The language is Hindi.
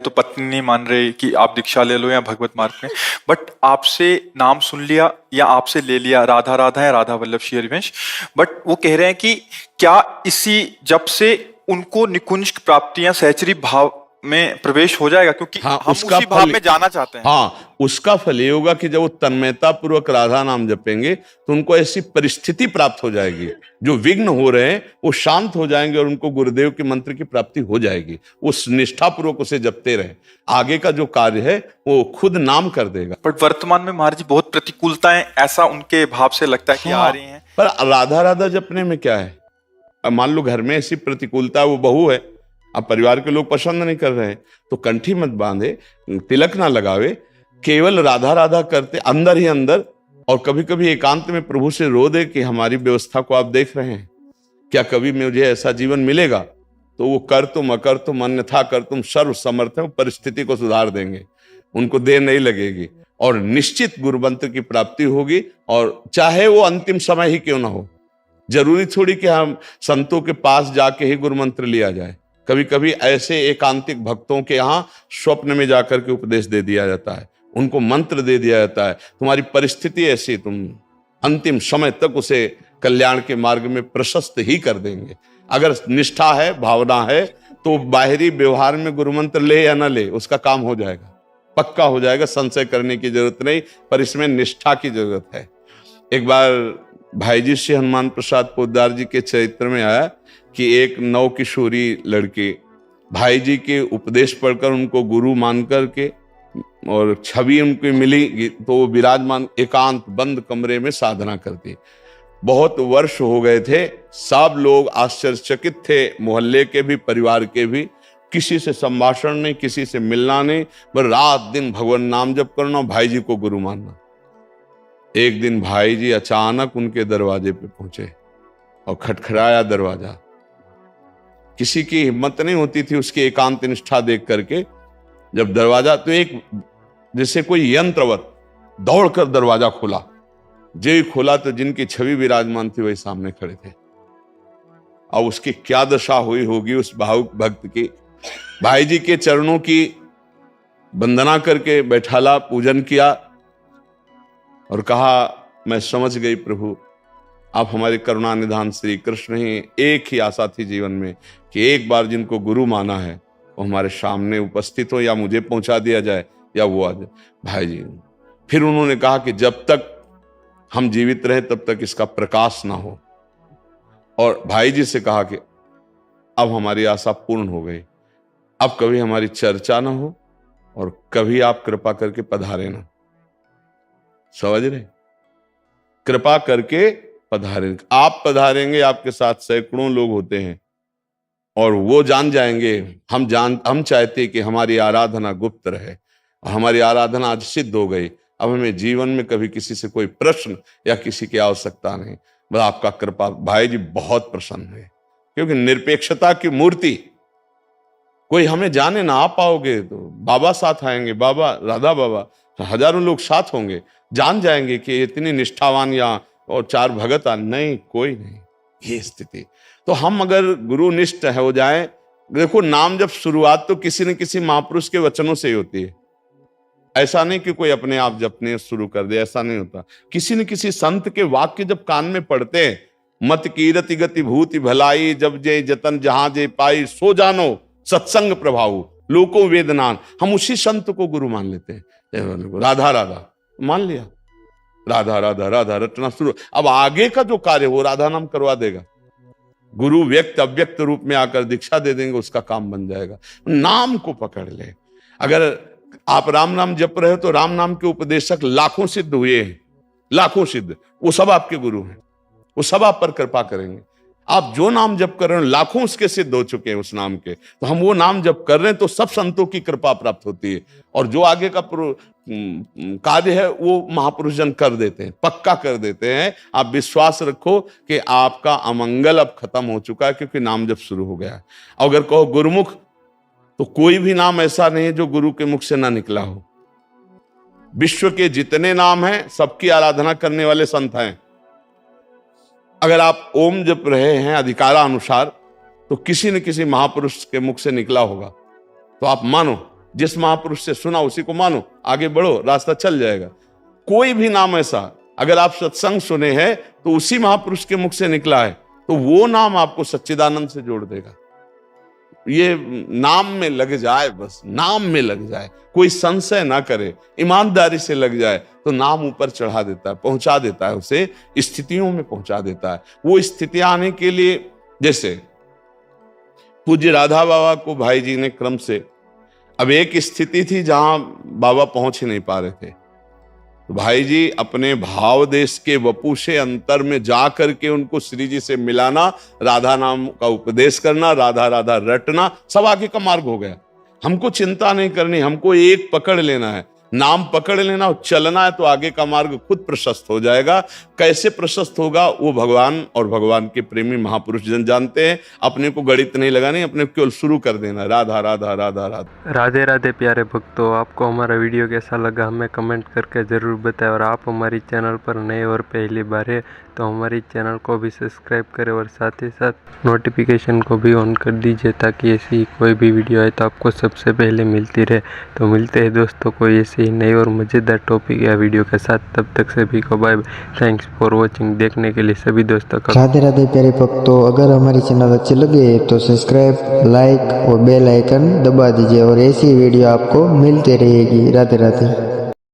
तो पत्नी नहीं मान रही कि आप दीक्षा ले लो या भगवत मार्ग में, बट आपसे नाम सुन लिया या आपसे ले लिया, राधा राधा है, राधा वल्लभ श्री हरिवंश, बट वो कह रहे हैं कि क्या इसी जब से उनको निकुंज प्राप्ति या सहचरी भाव में प्रवेश हो जाएगा, क्योंकि हाँ, हम उसका उसी भाव फल में जाना चाहते हैं। हाँ, उसका फल ये होगा कि जब वो तन्मयता पूर्वक राधा नाम जपेंगे तो उनको ऐसी परिस्थिति प्राप्त हो जाएगी, जो विघ्न हो रहे हैं वो शांत हो जाएंगे और उनको गुरुदेव के मंत्र की प्राप्ति हो जाएगी। उस निष्ठा पूर्वक उसे जपते रहे, आगे का जो कार्य है वो खुद नाम कर देगा। बट वर्तमान में महाराज जी बहुत प्रतिकूलताएं ऐसा उनके भाव से लगता है कि आ रही हैं। पर राधा राधा जपने में क्या है? अब मान लो घर में ऐसी प्रतिकूलता, वो बहू है, अब परिवार के लोग पसंद नहीं कर रहे हैं, तो कंठी मत बांधे, तिलक ना लगावे, केवल राधा राधा करते अंदर ही अंदर, और कभी कभी एकांत में प्रभु से रो दे कि हमारी व्यवस्था को आप देख रहे हैं, क्या कभी मुझे ऐसा जीवन मिलेगा? तो वो कर तुम अकर तुम अन्यथा कर तुम सर्व समर्थ है, परिस्थिति को सुधार देंगे, उनको देर नहीं लगेगी और निश्चित गुरुमंत्र की प्राप्ति होगी। और चाहे वो अंतिम समय ही क्यों ना हो, जरूरी थोड़ी कि हम संतों के पास जाके ही गुरुमंत्र लिया जाए। कभी कभी ऐसे एकांतिक भक्तों के यहाँ स्वप्न में जाकर के उपदेश दे दिया जाता है, उनको मंत्र दे दिया जाता है, तुम्हारी परिस्थिति ऐसी, तुम अंतिम समय तक उसे कल्याण के मार्ग में प्रशस्त ही कर देंगे। अगर निष्ठा है, भावना है, तो बाहरी व्यवहार में गुरुमंत्र ले या ना ले, उसका काम हो जाएगा, पक्का हो जाएगा, संशय करने की जरूरत नहीं, पर इसमें निष्ठा की जरूरत है। एक बार भाई जी श्री हनुमान प्रसाद पोद्दार जी के चरित्र में आया कि एक नव किशोरी लड़की भाई जी के उपदेश पढ़कर उनको गुरु मान करके और छवि उनकी मिली, तो वो विराजमान एकांत बंद कमरे में साधना करती। बहुत वर्ष हो गए थे, सब लोग आश्चर्यचकित थे, मोहल्ले के भी, परिवार के भी, किसी से संभाषण नहीं, किसी से मिलना नहीं, बस रात दिन भगवान नाम जप करना, भाई जी को गुरु मानना। एक दिन भाई जी अचानक उनके दरवाजे पे पहुंचे और खटखटाया दरवाजा। किसी की हिम्मत नहीं होती थी उसकी एकांत निष्ठा देख करके। जब दरवाजा, तो एक जैसे कोई यंत्रवत दौड़कर दरवाजा खोला, जो ही खोला तो जिनकी छवि विराजमान थी वही सामने खड़े थे। अब उसकी क्या दशा हुई होगी उस भावुक भक्त की। भाई जी के चरणों की वंदना करके बैठाला, पूजन किया और कहा, मैं समझ गई प्रभु, आप हमारे करुणा निधान श्री कृष्ण ही। एक ही आशा थी जीवन में कि एक बार जिनको गुरु माना है वो हमारे सामने उपस्थित हो, या मुझे पहुंचा दिया जाए या वो आ जाए। भाई जी फिर उन्होंने कहा कि जब तक हम जीवित रहे तब तक इसका प्रकाश ना हो, और भाई जी से कहा कि अब हमारी आशा पूर्ण हो गई, अब कभी हमारी चर्चा ना हो और कभी आप कृपा करके पधारे ना। समझ रहे? कृपा करके पधारें, आप पधारेंगे, आपके साथ सैकड़ों लोग होते हैं और वो जान जाएंगे, हम चाहते कि हमारी आराधना गुप्त रहे, और हमारी आराधना आज सिद्ध हो गई। अब हमें जीवन में कभी किसी से कोई प्रश्न या किसी की आवश्यकता नहीं, बस आपका कृपा। भाई जी बहुत प्रसन्न है, क्योंकि निरपेक्षता की मूर्ति, कोई हमें जाने ना, आ पाओगे तो बाबा साथ आएंगे, बाबा राधा बाबा, हजारों लोग साथ होंगे, जान जाएंगे कि इतनी निष्ठावान या और चार भगत नहीं, कोई नहीं, ये स्थिति। तो हम अगर गुरुनिष्ठ हो जाएं, देखो नाम जब शुरुआत तो किसी न किसी महापुरुष के वचनों से ही होती है। ऐसा नहीं कि कोई अपने आप जपने शुरू कर दे, ऐसा नहीं होता। किसी न किसी संत के वाक्य जब कान में पड़ते हैं, मत कीरति गति भूति भलाई, जब जय जतन जहां जय पाई, सो जानो सत्संग प्रभाव लोको वेदनान, हम उसी संत को गुरु मान लेते हैं। राधा राधा मान लिया, राधा राधा राधा रटना शुरू। अब आगे का जो कार्य वो राधा नाम करवा देगा, गुरु व्यक्त अव्यक्त रूप में आकर दीक्षा दे देंगे, उसका काम बन जाएगा। नाम को पकड़ ले। अगर आप राम नाम जप रहे हो तो राम नाम के उपदेशक लाखों सिद्ध हुए हैं, लाखों सिद्ध, वो सब आपके गुरु हैं, वो सब आप पर कृपा करेंगे। आप जो नाम जप कर रहे हो लाखों उसके सिद्ध हो चुके हैं उस नाम के, तो हम वो नाम जप कर रहे हैं तो सब संतों की कृपा प्राप्त होती है, और जो आगे का कार्य है वो महापुरुष जन कर देते हैं, पक्का कर देते हैं। आप विश्वास रखो कि आपका अमंगल अब खत्म हो चुका है, क्योंकि नाम जब शुरू हो गया है। अगर कहो गुरुमुख, तो कोई भी नाम ऐसा नहीं है जो गुरु के मुख से ना निकला हो। विश्व के जितने नाम हैं सबकी आराधना करने वाले संत हैं। अगर आप ओम जप रहे हैं अधिकारा अनुसार, तो किसी न किसी महापुरुष के मुख से निकला होगा, तो आप मानो जिस महापुरुष से सुना उसी को मानो, आगे बढ़ो, रास्ता चल जाएगा। कोई भी नाम ऐसा अगर आप सत्संग सुने हैं तो उसी महापुरुष के मुख से निकला है, तो वो नाम आपको सच्चिदानंद से जोड़ देगा। ये नाम में लग जाए, बस नाम में लग जाए, कोई संशय ना करे, ईमानदारी से लग जाए, तो नाम ऊपर चढ़ा देता है, पहुंचा देता है, उसे स्थितियों में पहुंचा देता है। वो स्थितियां आने के लिए, जैसे पूज्य राधा बाबा को भाई जी ने क्रम से, अब एक स्थिति थी जहां बाबा पहुंच ही नहीं पा रहे थे, तो भाई जी अपने भाव देश के वपु से अंतर में जा करके उनको श्री जी से मिलाना, राधा नाम का उपदेश करना, राधा राधा रटना, सब आगे का मार्ग हो गया। हमको चिंता नहीं करनी, हमको एक पकड़ लेना है, नाम पकड़ लेना और चलना है, तो आगे का मार्ग खुद प्रशस्त हो जाएगा। कैसे प्रशस्त होगा वो भगवान और भगवान के प्रेमी महापुरुष जन जानते हैं। अपने को गणित नहीं लगानी, अपने को केवल शुरू कर देना, राधा राधा राधा राधा। राधे राधे प्यारे भक्तों, आपको हमारा वीडियो कैसा लगा हमें कमेंट करके ज़रूर बताएं। और आप हमारी चैनल पर नए और पहली बार है तो हमारी चैनल को भी सब्सक्राइब करें और साथ ही साथ नोटिफिकेशन को भी ऑन कर दीजिए, ताकि ऐसी कोई भी वीडियो आए तो आपको सबसे पहले मिलती रहे। तो मिलते हैं दोस्तों कोई ऐसे ही नई और मज़ेदार टॉपिक या वीडियो के साथ। तब तक सभी को bye bye. Thanks for watching. देखने के लिए सभी दोस्तों का राधे राधे प्यारे भक्तों, अगर हमारी चैनल अच्छी लगे तो सब्सक्राइब, लाइक और बेल आइकन दबा दीजिए और ऐसी वीडियो आपको मिलते रहेगी। राधे राधे।